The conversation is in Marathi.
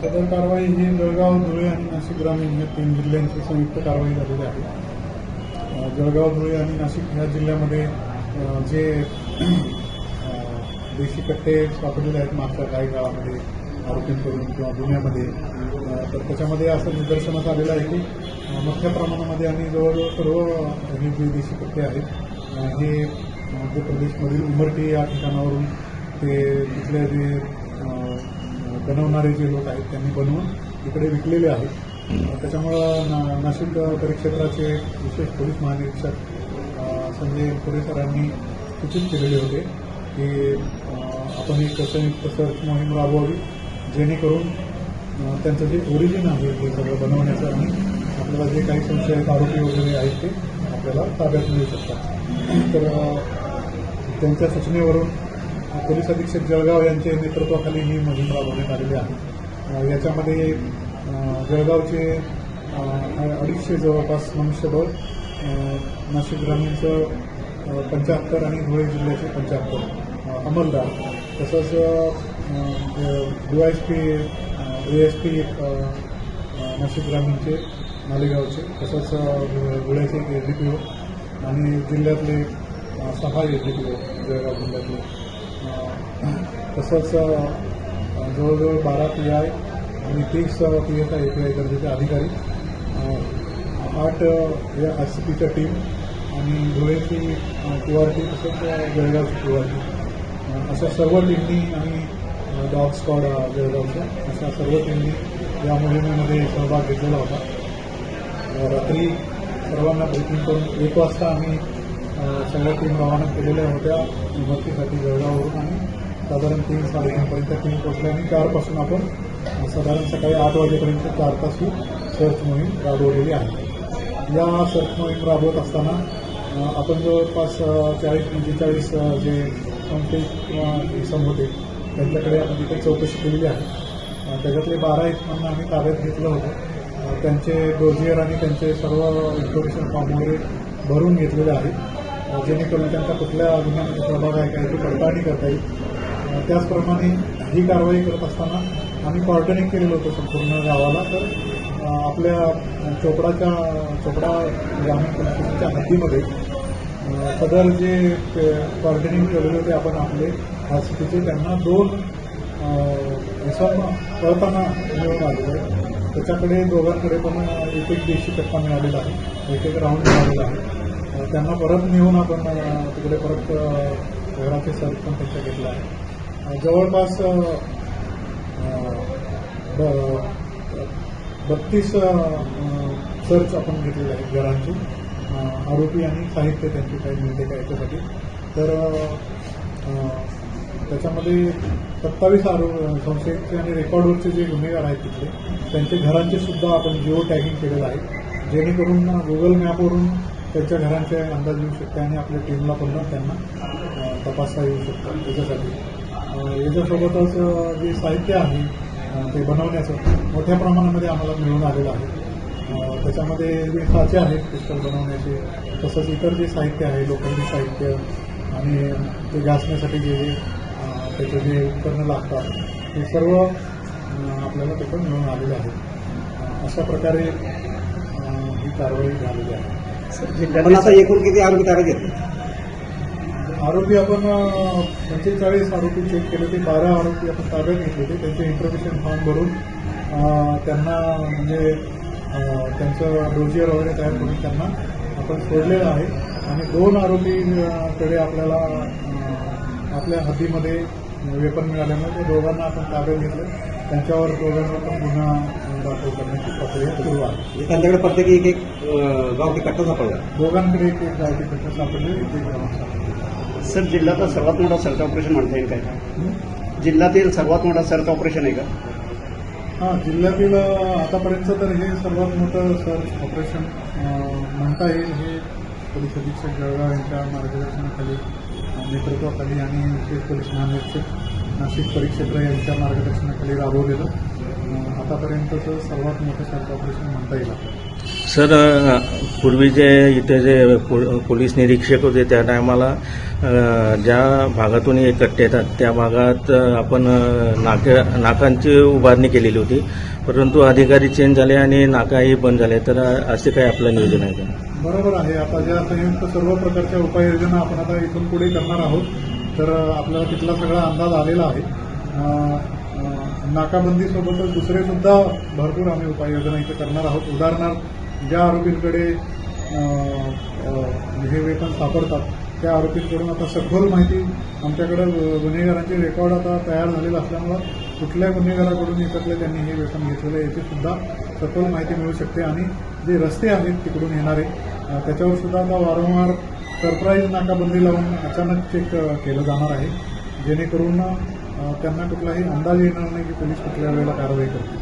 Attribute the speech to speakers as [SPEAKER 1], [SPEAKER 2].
[SPEAKER 1] सदर कारवाई ही जळगाव, धुळे आणि नाशिक ग्रामीण या 3 जिल्ह्यांची संयुक्त कारवाई झालेली आहे. जळगाव, धुळे आणि नाशिक ह्या जिल्ह्यामध्ये जे देशी कट्टे सापडलेले आहेत मागच्या काही काळामध्ये आरोपींकडून किंवा गुन्ह्यामध्ये, तर त्याच्यामध्ये असं निदर्शनास आलेलं आहे की मोठ्या प्रमाणामध्ये आणि जवळजवळ सर्व हे जे देशी कट्टे आहेत हे मध्य प्रदेशमधील उमरटी या ठिकाणावरून ते तिथले जे बनवणारे जे लोक आहेत त्यांनी बनवून इकडे विकलेले आहेत. त्याच्यामुळं नाशिक परिक्षेत्राचे विशेष पोलीस महानिरीक्षक संजय पुरे सरांनी सूचित केलेले होते की आपण एक संयुक्त सर्च मोहीम राबवावी जेणेकरून त्यांचं जे ओरिजिन आहे हे सगळं बनवण्याचं आणि आपल्याला जे काही संशयित आरोपी वगैरे आहेत ते आपल्याला ताब्यात मिळू शकतात. तर त्यांच्या सूचनेवरून पोलीस अधीक्षक जळगाव यांच्या नेतृत्वाखाली ही मोहीम राबवण्यात आलेली आहे. याच्यामध्ये जळगावचे 250 जवळपास मनुष्यबळ, नाशिक ग्रामीणचं 75 आणि धुळे जिल्ह्याचे 75 अंमलदार, तसंच DYSP ASP नाशिक ग्रामीणचे मालेगावचे, तसंच धुळ्याचे DPO आणि जिल्ह्यातले 6 DPO जळगाव जिल्ह्यातले, तसंच जवळजवळ 12 PI आणि 30 PSI API दर्जाचे अधिकारी, 8 या SCPच्या टीम आणि धुळेची QRT, तसंच जळगावची QRT, अशा सर्व टीमनी आणि डॉग स्क्वॉड जळगावच्या अशा सर्व टीमनी या मोहिमेमध्ये सहभाग घेतलेला होता. रात्री सर्वांना ब्रीफिंग करून 1 वाजता आम्ही सगळ्या टीम रवाना केलेल्या होत्या भरतीसाठी जळगाववरून आणि साधारण 3-3:30पर्यंत टीम पोहोचल्या आणि 4 आपण साधारण सकाळी 8 वाजेपर्यंत 4 तास ही सर्च मोहीम राबवलेली आहे. या सर्च मोहीम राबवत असताना आपण जवळपास 40-45 जे संशयित किंवा इसम होते त्यांच्याकडे आपण तिथे चौकशी केलेली आहे. त्याच्यातले 12 इसमांना आम्ही ताब्यात घेतलं होतं. त्यांचे डोजियर आणि त्यांचे सर्व इन्फॉर्मेशन फॉर्म वगैरे भरून घेतलेले आहेत जेणेकरून त्यांचा कुठल्या गुन्ह्यामध्ये सहभाग आहे का याची पडताळणी करता येईल. त्याचप्रमाणे ही कारवाई करत असताना आम्ही कॉर्डनिंग केलेलं होतं संपूर्ण गावाला. तर आपल्या चोपडा ग्रामीण पंचायतीच्या हद्दीमध्ये सदर जे कॉर्डनिंग केलेले होते आपण आपले RCPचे, त्यांना 2 इसम पळताना मिळून आलेले आहे. त्याच्याकडे दोघांकडे पण एक देशी कट्टा मिळालेला आहे, एक राऊंड मिळालेला आहे. त्यांना परत नेऊन आपण तिकडे परत घराचे सर्च पण त्यांच्या घेतला आहे. जवळपास 32 सर्च आपण घेतलेले आहेत घरांची, आरोपी आणि साहित्य त्यांची काही मिळते का याच्यासाठी. तर त्याच्यामध्ये 27 संशयित आणि रेकॉर्डवरचे जे गुन्हेगार आहेत तिथले त्यांचे घरांचे सुद्धा आपण जिओ टॅगिंग केलेलं आहे जेणेकरून गुगल मॅपवरून त्यांच्या घरांचे अंदाज येऊ शकते आणि आपल्या टीमला पुन्हा त्यांना तपासता येऊ शकतं. त्याच्यासाठी याच्यासोबतच जे साहित्य आहे ते बनवण्याचं मोठ्या प्रमाणामध्ये आम्हाला मिळून आलेलं आहे. त्याच्यामध्ये जे साचे आहेत पिस्टल बनवण्याचे, तसंच इतर जे साहित्य आहे लोखंडी साहित्य आणि ते घासण्यासाठी जे त्याचे जे उपकरणं लागतात ते सर्व आपल्याला ते पण मिळून आलेले आहे. अशा प्रकारे ही कारवाई झालेली आहे.
[SPEAKER 2] आता एकूण किती आरोपी ताब्यात घेतले?
[SPEAKER 1] आरोपी आपण 45 आरोपी चेक केले होते, 12 आरोपी आपण ताब्यात घेतले होते. त्यांचे इन्फॉर्मेशन फॉर्म भरून त्यांना म्हणजे त्यांचं डोजियर वगैरे तयार करून त्यांना आपण सोडलेलं आहे आणि 2 आरोपीकडे आपल्याला आपल्या हद्दीमध्ये वेपन मिळाल्यामुळे ते दोघांना आपण ताब्यात घेतलं. त्यांच्यावर दोघांवर पण गुन्हा दाखल करण्याची प्रक्रिया सुरू आहे.
[SPEAKER 2] त्यांच्याकडे प्रत्येकी एक गावठी कट्टा सापडला,
[SPEAKER 1] दोघांकडे एक गावठी कट्टा सापडले, एक गाव सापडले.
[SPEAKER 3] सर, जिल्ह्यातलं सर्वात मोठा सर्च ऑपरेशन म्हणता येईल काय? जिल्ह्यातील सर्वात मोठा सर्च ऑपरेशन आहे का?
[SPEAKER 1] हां, जिल्ह्यातील आतापर्यंत तर हे सर्वात मोठं सर्च ऑपरेशन म्हणता येईल. हे पोलीस अधीक्षक जळगाव यांच्या मार्गदर्शनाखाली, नेतृत्वाखाली आणि विशेष पोलीस महानिरीक्षक नाशिक परिक्षेत्र यांच्या मार्गदर्शनाखाली राबवलेलं आतापर्यंतचं सर्वात मोठं सर्च ऑपरेशन म्हणता येईल.
[SPEAKER 4] सर, पूर्वी जे इथे जे पोलीस निरीक्षक होते त्या टायमाला ज्या भागातून हे कट्टे येतात त्या भागात आपण नाकांची उभारणी केलेली होती, परंतु अधिकारी चेंज झाले आणि नाकाही बंद झाले. तर असे काय आपलं नियोजन आहे का?
[SPEAKER 1] बरोबर आहे. आता ज्या संयुक्त सर्व प्रकारच्या उपाययोजना आपण आता इथून पुढे करणार आहोत, तर आपल्याला तिथला सगळा अंदाज आलेला आहे. नाकाबंदीसोबतच दुसरे सुद्धा भरपूर आम्ही उपाययोजना इथे करणार आहोत. उदाहरणार्थ ज्या आरोपींकडे हे वेपन सापडतात त्या आरोपींकडून आता सखोल माहिती आमच्याकडे गुन्हेगारांचे रेकॉर्ड आता तयार झालेलं असल्यामुळं कुठल्या गुन्हेगाराकडून एकत्र त्यांनी हे वेपन घेतलेलं याची सुद्धा सखोल माहिती मिळू शकते. आणि जे रस्ते आहेत तिकडून येणारे त्याच्यावर सुद्धा आता वारंवार सरप्राईज नाकाबंदी लावून अचानक चेक केलं जाणार आहे, जेणेकरून त्यांना कुठलाही अंदाज येणार नाही की पोलीस कुठल्या वेळेला कारवाई करतील.